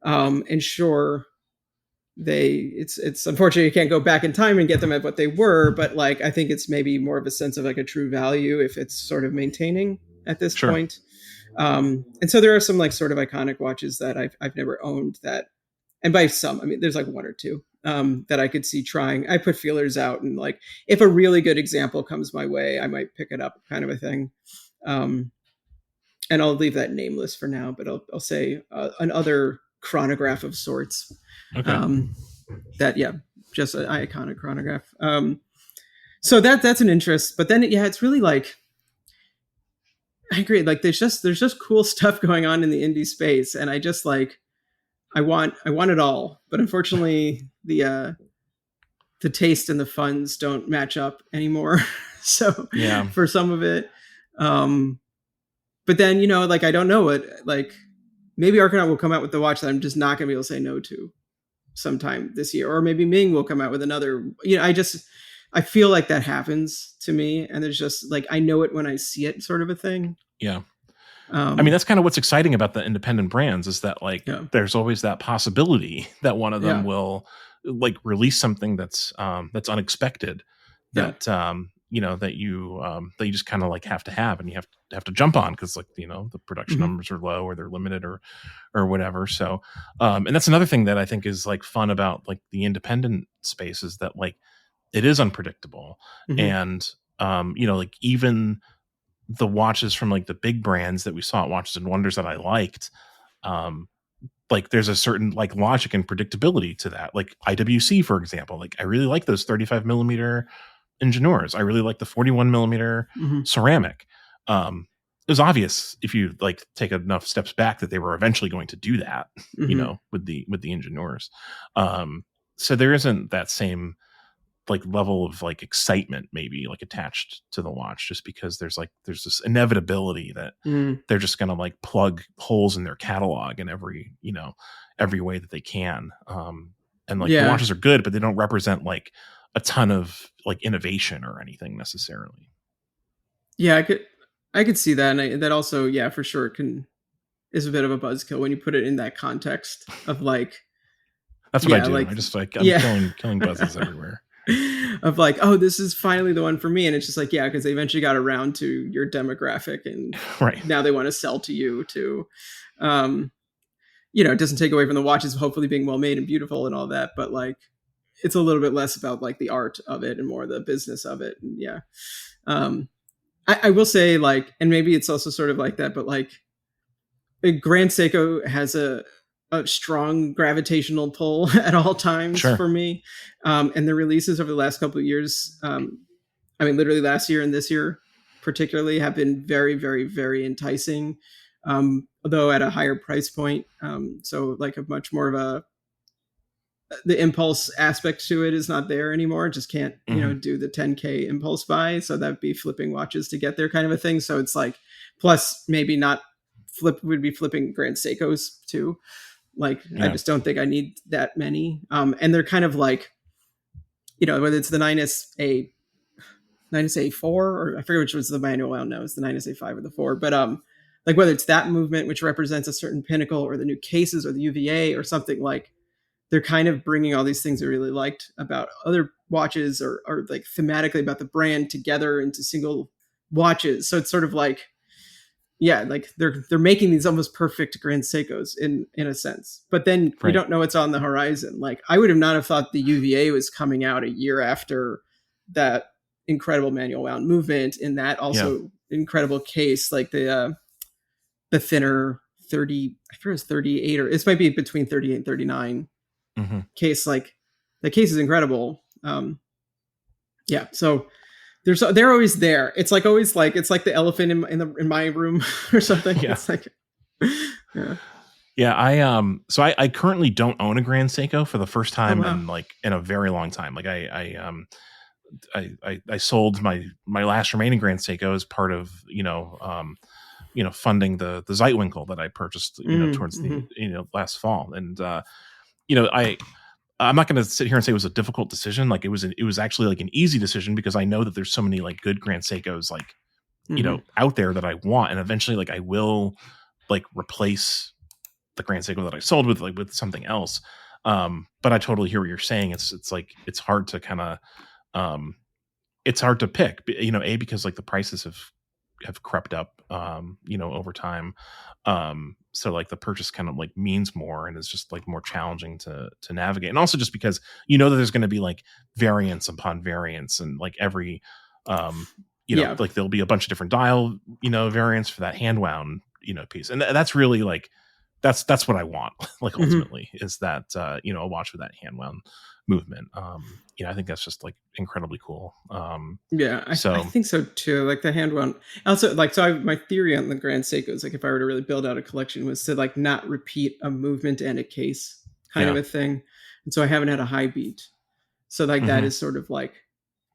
And sure, it's unfortunate you can't go back in time and get them at what they were, but like I think it's maybe more of a sense of like a true value if it's sort of maintaining at this point. And so there are some like sort of iconic watches that I've never owned that, and by some I mean there's like one or two that I could see trying. I put feelers out, and like if a really good example comes my way, I might pick it up, kind of a thing. And I'll leave that nameless for now, but I'll say another chronograph of sorts. Okay. That just an iconic chronograph. So that's an interest, but then it's really like I agree. Like there's just cool stuff going on in the indie space, and I just like I want it all, but unfortunately the taste and the funds don't match up anymore. So for some of it, but then like I don't know what, like maybe Argonaut will come out with the watch that I'm just not gonna be able to say no to sometime this year, or maybe Ming will come out with another. I feel like that happens to me, and there's just like I know it when I see it, sort of a thing. Yeah. I mean, that's kind of what's exciting about the independent brands is that like there's always that possibility that one of them will like release something that's unexpected, that that you just kind of like have to have, and you have to jump on because like the production numbers are low or they're limited or whatever. So and that's another thing that I think is like fun about like the independent space is that like it is unpredictable, and like even the watches from like the big brands that we saw at Watches and Wonders that I liked, like there's a certain like logic and predictability to that. Like IWC, for example, like I really like those 35 millimeter Ingenieurs. I really like the 41 millimeter ceramic. It was obvious if you like take enough steps back that they were eventually going to do that, with the Ingenieurs. So there isn't that same like level of like excitement maybe like attached to the watch, just because there's this inevitability that they're just going to like plug holes in their catalog in every way that they can. And like the watches are good, but they don't represent like a ton of like innovation or anything necessarily. Yeah, I could see that. And that also, for sure is a bit of a buzzkill when you put it in that context of like, that's what I do. I just like, I'm killing buzzes everywhere. Of like, oh, this is finally the one for me. And it's just like, because they eventually got around to your demographic, and now they want to sell to you too. It doesn't take away from the watches hopefully being well made and beautiful and all that, but like it's a little bit less about like the art of it and more the business of it. And I will say like, and maybe it's also sort of like that, but like Grand Seiko has a strong gravitational pull at all times for me. And the releases over the last couple of years, I mean, literally last year and this year particularly have been very, very, very enticing. Although at a higher price point. So like a much more of the impulse aspect to it is not there anymore. It just can't, do the 10K impulse buy. So that'd be flipping watches to get there kind of a thing. So it's like, plus maybe not would be flipping Grand Seikos too. Like, I just don't think I need that many. And they're kind of like, whether it's the 9SA4, or I forget which was the manual wound now, it's the 9SA5 or the 4. But like whether it's that movement, which represents a certain pinnacle, or the new cases or the UVA or something, like they're kind of bringing all these things I really liked about other watches or like thematically about the brand together into single watches. So it's sort of like, like they're making these almost perfect Grand Seikos in a sense, but then you don't know what's on the horizon. Like I would have not have thought the UVA was coming out a year after that incredible manual wound movement in that also incredible case, like the thinner 30, I forget it was 38, or this might be between 38 and 39 case. Like the case is incredible. So they're always there. It's like always like it's like the elephant in my room or something. It's like I currently don't own a Grand Seiko for the first time in a very long time. Like I sold my last remaining Grand Seiko as part of funding the Zeitwinkel that I purchased towards the last fall. And I'm not going to sit here and say it was a difficult decision. Like it was actually like an easy decision, because I know that there's so many like good Grand Seikos like out there that I want, and eventually like I will like replace the Grand Seiko that I sold with something else. But I totally hear what you're saying. It's like it's hard to kind of it's hard to pick, because like the prices have crept up over time. So like the purchase kind of like means more and is just like more challenging to navigate. And also just because that there's going to be like variance upon variance, and like every like there'll be a bunch of different dial variants for that hand wound piece. And that's really like that's what I want, like ultimately, is that a watch with that hand wound movement. I think that's just like incredibly cool. I think so too. Like the hand wound. Also, like, so my theory on the Grand Seiko is like, if I were to really build out a collection, was to like not repeat a movement and a case kind of a thing. And so I haven't had a high beat. So like that is sort of like,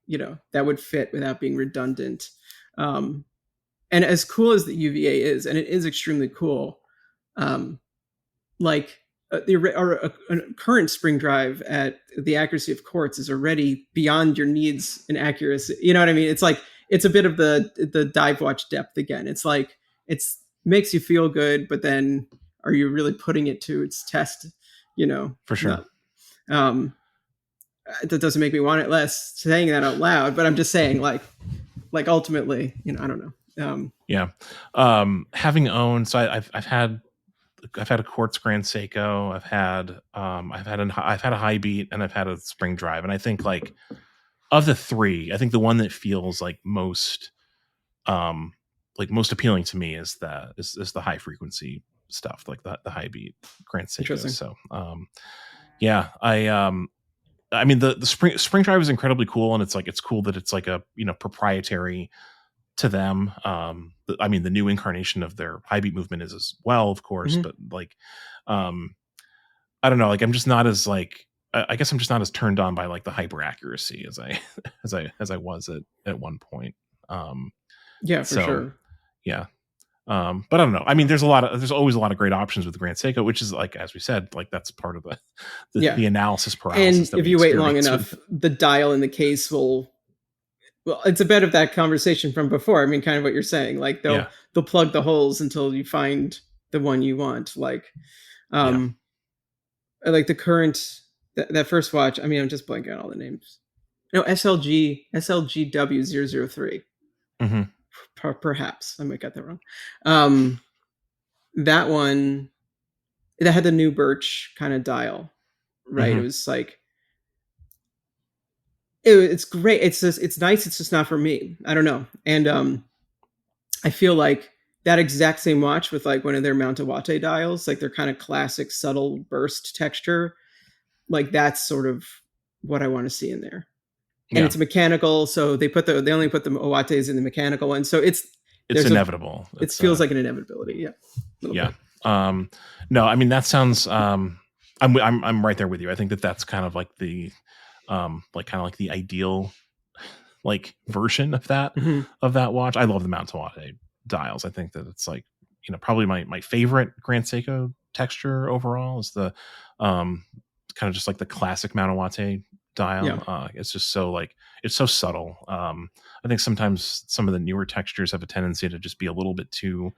that would fit without being redundant. And as cool as the UVA is, and it is extremely cool, like a current spring drive at the accuracy of quartz is already beyond your needs in accuracy. You know what I mean? It's like, it's a bit of the dive watch depth again. It's like, it's makes you feel good, but then are you really putting it to its test? For sure. That doesn't make me want it less saying that out loud, but I'm just saying like ultimately, I don't know. Having owned, so I've had a quartz Grand Seiko. I've had a high beat, and I've had a spring drive. And I think like of the three, I think the one that feels like most appealing to me is the high frequency stuff, like the high beat Grand Seiko. So I mean the spring drive is incredibly cool, and it's cool that it's like a proprietary to them. I mean the new incarnation of their high beat movement is as well, of course, but like I don't know, like I'm just not as like I guess I'm just not as turned on by like the hyper accuracy as I as I was at one point. For sure. Yeah. But I don't know. I mean, there's always a lot of great options with the Grand Seiko, which is like, as we said, like that's part of the analysis paralysis. And if you wait long enough, the dial in the case will. Well, it's a bit of that conversation from before. I mean, kind of what you're saying. Like they'll plug the holes until you find the one you want. Like, like the current that first watch. I mean, I'm just blanking on all the names. No, SLGW003. Perhaps I might get that wrong. That one that had the new birch kind of dial, right? It was like it's great. It's just it's nice. It's just not for me. I don't know. And I feel like that exact same watch with like one of their Mount Iwate dials, like their kind of classic subtle burst texture, like that's sort of what I want to see in there. And it's mechanical, so they only put the Iwates in the mechanical one, so it's inevitable. It feels like an inevitability, bit. No, I mean that sounds. I'm right there with you. I think that's kind of like the, like the ideal, like version of that watch. I love the Mount Iwate dials. I think that it's like probably my favorite Grand Seiko texture overall is the kind of just like the classic Mount Iwate dial. It's just so like it's so subtle. I think sometimes some of the newer textures have a tendency to just be a little bit too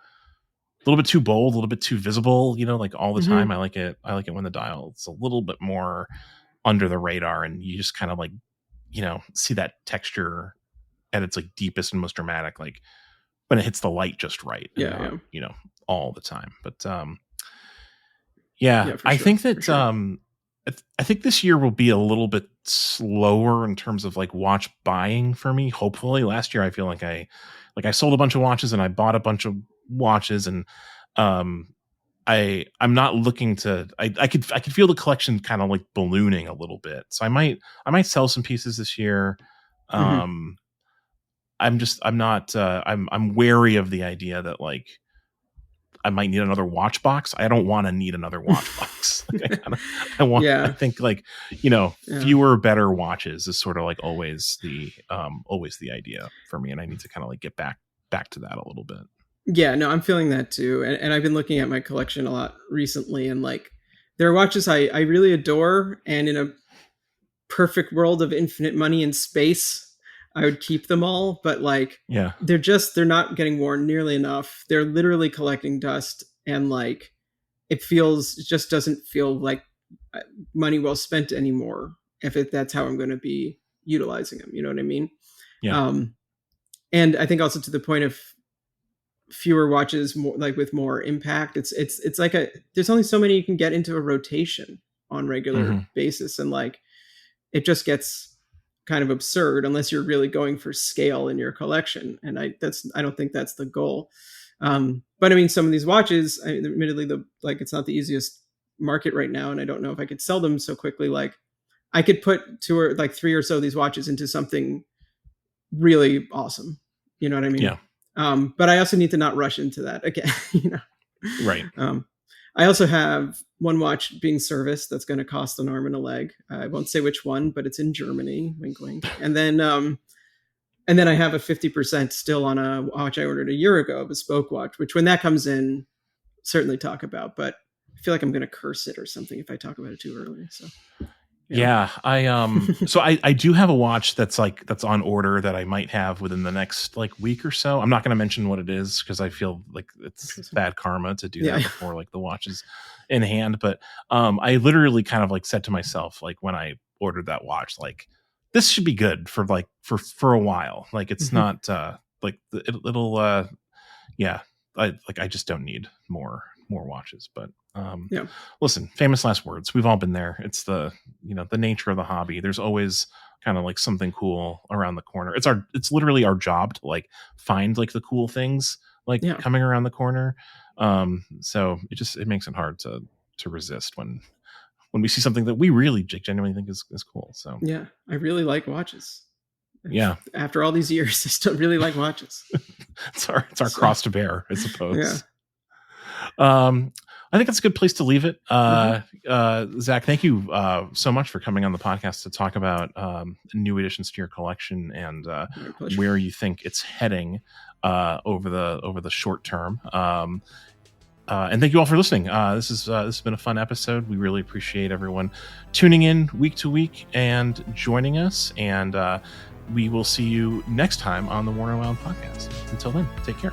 bold, a little bit too visible, like all the time. I like it when the dial it's a little bit more under the radar, and you just kind of like see that texture at its like deepest and most dramatic, like when it hits the light just right, and not, all the time. But I think that I think this year will be a little bit slower in terms of like watch buying for me. Hopefully, last year I feel like I sold a bunch of watches and I bought a bunch of watches, and I'm not looking to. I could feel the collection kind of like ballooning a little bit, so I might sell some pieces this year. I'm wary of the idea that like I might need another watch box. I don't want to need another watch box. I think like, fewer, better watches is sort of like always the idea for me. And I need to kind of like get back to that a little bit. Yeah, no, I'm feeling that too. And I've been looking at my collection a lot recently, and like there are watches I really adore. And in a perfect world of infinite money and space, I would keep them all, but like, they're not getting worn nearly enough. They're literally collecting dust. and like it just doesn't feel like money well spent anymore if that's how I'm going to be utilizing them. You know what I mean? Yeah. And I think also to the point of fewer watches, more like with more impact. It's like there's only so many you can get into a rotation on regular basis, and like it just gets kind of absurd unless you're really going for scale in your collection. And I don't think that's the goal. But I mean, some of these watches, admittedly, it's not the easiest market right now, and I don't know if I could sell them so quickly. Like I could put 3 or so of these watches into something really awesome. You know what I mean? Yeah. But I also need to not rush into that again. You know? Right. I also have one watch being serviced that's going to cost an arm and a leg. I won't say which one, but it's in Germany. Wink, wink. And then I have a 50% still on a watch I ordered a year ago, a bespoke watch, which when that comes in, certainly talk about. But I feel like I'm going to curse it or something if I talk about it too early. So. Yeah, so I do have a watch that's on order that I might have within the next like week or so. I'm not going to mention what it is because I feel like it's bad karma to do that before like the watch is in hand. But I literally kind of like said to myself, like when I ordered that watch, like this should be good for for a while. Like it's not like it'll I just don't need more watches. But listen, famous last words. We've all been there. It's the nature of the hobby. There's always kind of like something cool around the corner. It's literally our job to like find like the cool things like coming around the corner. So it makes it hard to resist when we see something that we really genuinely think is cool. So yeah, I really like watches. Yeah. After all these years, I still really like watches. it's our cross to bear, I suppose. Yeah. I think that's a good place to leave it. Zach, thank you so much for coming on the podcast to talk about new additions to your collection and where you think it's heading over the short term. And thank you all for listening. This has been a fun episode. We really appreciate everyone tuning in week to week and joining us. And we will see you next time on the Warner Wild podcast. Until then, take care.